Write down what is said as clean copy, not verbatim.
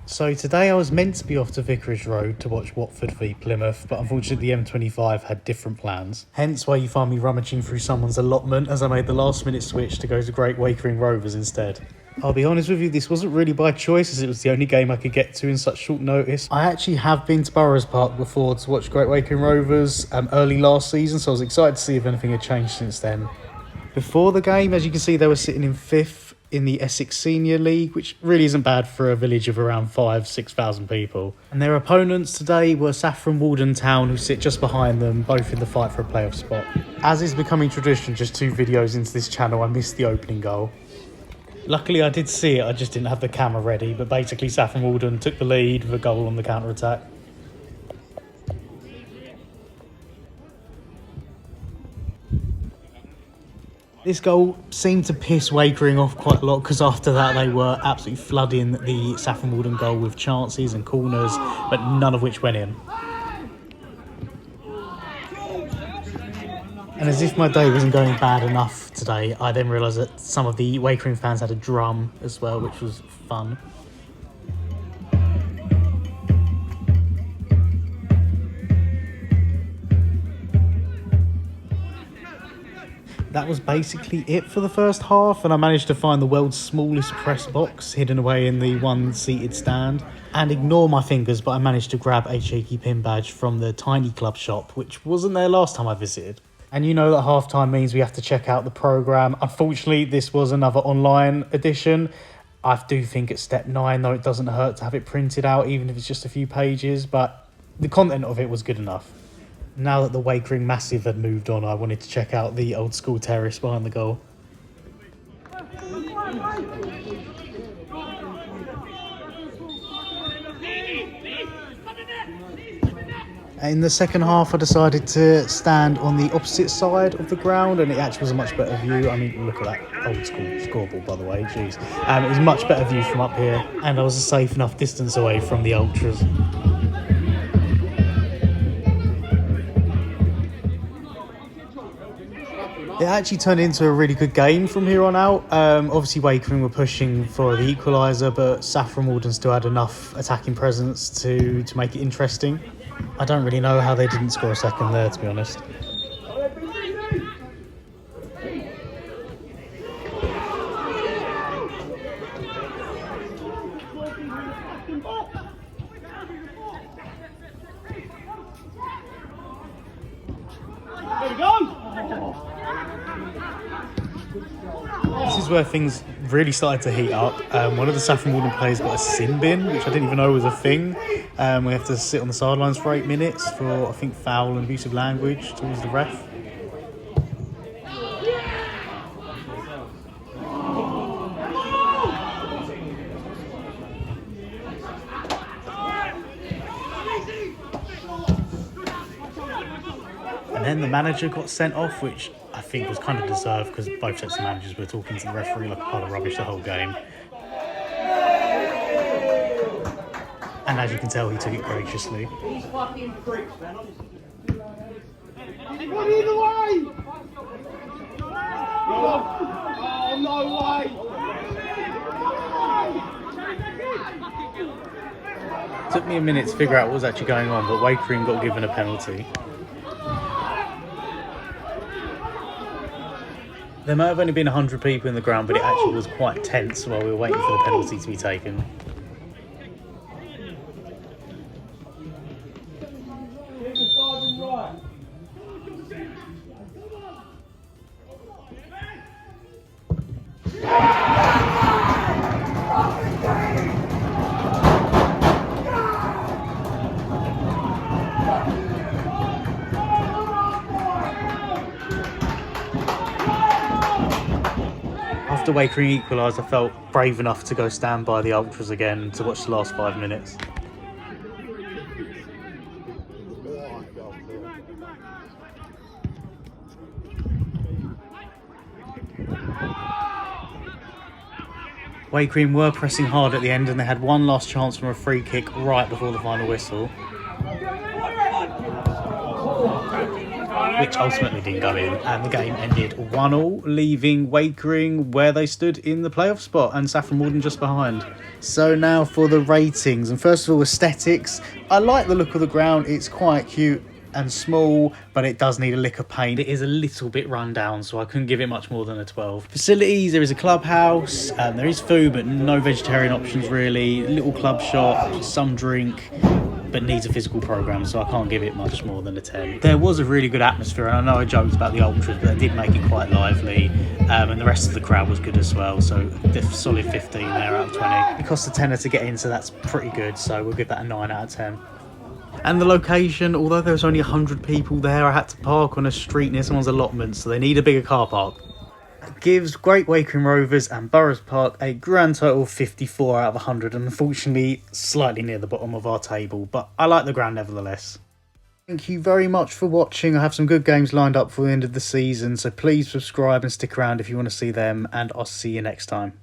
So today I was meant to be off to Vicarage Road to watch Watford v Plymouth, but unfortunately the M25 had different plans. Hence why you find me rummaging through someone's allotment as I made the last minute switch to go to Great Wakering Rovers instead. I'll be honest with you, this wasn't really by choice as it was the only game I could get to in such short notice. I actually have been to Burroughs Park before to watch Great Wakering Rovers early last season, so I was excited to see if anything had changed since then. Before the game, as you can see, they were sitting in 5th in the Essex Senior League, which really isn't bad for a village of around 5,000-6,000 people. And their opponents today were Saffron, Walden Town, who sit just behind them, both in the fight for a playoff spot. As is becoming tradition, just 2 videos into this channel, I missed the opening goal. Luckily I did see it, I just didn't have the camera ready, but basically Saffron Walden took the lead with a goal on the counter-attack. This goal seemed to piss Wakering off quite a lot because after that they were absolutely flooding the Saffron Walden goal with chances and corners, but none of which went in. And as if my day wasn't going bad enough today, I then realised that some of the Wakering fans had a drum as well, which was fun. That was basically it for the first half, and I managed to find the world's smallest press box hidden away in the one seated stand. And ignore my fingers, but I managed to grab a cheeky pin badge from the tiny club shop, which wasn't there last time I visited. And you know that halftime means we have to check out the programme. Unfortunately, this was another online edition. I do think at step 9, though, it doesn't hurt to have it printed out, even if it's just a few pages, but the content of it was good enough. Now that the Wakering Massive had moved on, I wanted to check out the old school terrace behind the goal. In the second half, I decided to stand on the opposite side of the ground, and it actually was a much better view. I mean, look at that old school scoreboard, by the way, jeez. It was a much better view from up here, and I was a safe enough distance away from the ultras. It actually turned into a really good game from here on out. Obviously, Wakering were pushing for the equaliser, but Saffron Walden still had enough attacking presence to make it interesting. I don't really know how they didn't score a second there, to be honest. There we go! This is where things really started to heat up. One of the Saffron Walden players got a sin bin, which I didn't even know was a thing. We have to sit on the sidelines for 8 minutes for, I think, foul and abusive language towards the ref. And then the manager got sent off, which I think was kind of deserved because both sets of managers were talking to the referee like a pile of rubbish the whole game. And as you can tell, he took it graciously. These fucking pricks, man. What either way? Oh, no way! It took me a minute to figure out what was actually going on, but Wakering got given a penalty. There might have only been 100 people in the ground, but it actually was quite tense while we were waiting for the penalty to be taken. After Wakering equalised, I felt brave enough to go stand by the ultras again to watch the last 5 minutes. Wakering were pressing hard at the end, and they had one last chance from a free kick right before the final whistle. which ultimately didn't go in, and the game ended 1-1, leaving Wakering where they stood in the playoff spot and Saffron Walden just behind. So now for the ratings, and first of all, aesthetics. I like the look of the ground. It's quite cute and small, but it does need a lick of paint. It is a little bit run down, so I couldn't give it much more than a 12. Facilities, there is a clubhouse, there is food, but no vegetarian options really. Little club shop, some drink, but needs a physical programme, so I can't give it much more than a 10. There was a really good atmosphere, and I know I joked about the ultras, but they did make it quite lively, and the rest of the crowd was good as well, so a solid 15 there out of 20. It cost a tenner to get in, so that's pretty good, so we'll give that a 9 out of 10. And the location, although there was only 100 people there, I had to park on a street near someone's allotment, so they need a bigger car park. Gives Great Wakering Rovers and Burroughs Park a grand total of 54 out of 100, and unfortunately slightly near the bottom of our table, but I like the ground nevertheless. Thank you very much for watching. I have some good games lined up for the end of the season, so please subscribe and stick around if you want to see them, and I'll see you next time.